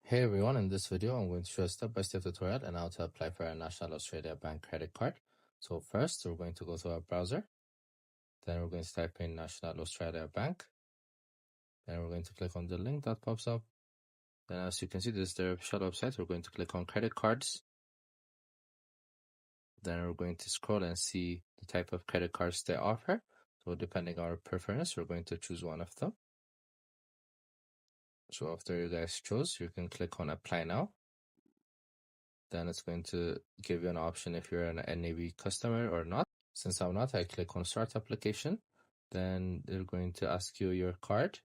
Hey everyone, in this video I'm going to show a step-by-step tutorial on how to apply for a National Australia Bank credit card. So first we're going to go to our browser, then we're going to type in National Australia Bank, then we're going to click on the link that pops up. Then as you can see, this is their official website. We're going to click on credit cards, then we're going to scroll and see the type of credit cards they offer. So depending on our preference, we're going to choose one of them. So after you guys choose, you can click on apply now. Then it's going to give you an option if you're an NAB customer or not. Since I'm not, I click on start application. Then they're going to ask you your card.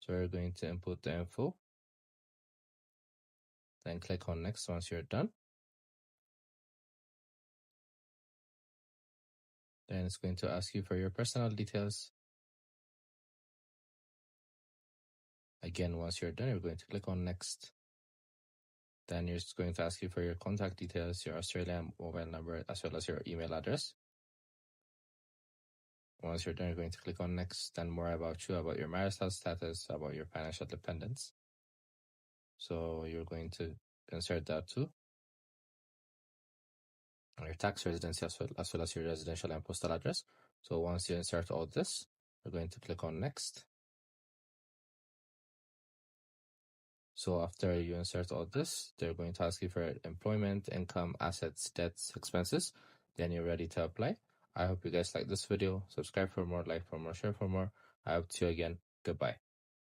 So you're going to input the info. Then click on next once you're done. Then it's going to ask you for your personal details. Again, once you're done, you're going to click on next. Then it's going to ask you for your contact details, your Australian mobile number, as well as your email address. Once you're done, you're going to click on next, then more about you, about your marital status, about your financial dependence. So you're going to insert that too. Your tax residency as well as your residential and postal address. So once you insert all this, you're going to click on next. So after you insert all this, they're going to ask you for employment, income, assets, debts, expenses. Then you're ready to apply. I hope you guys like this video. Subscribe for more, like for more, share for more. I hope to see you again. Goodbye.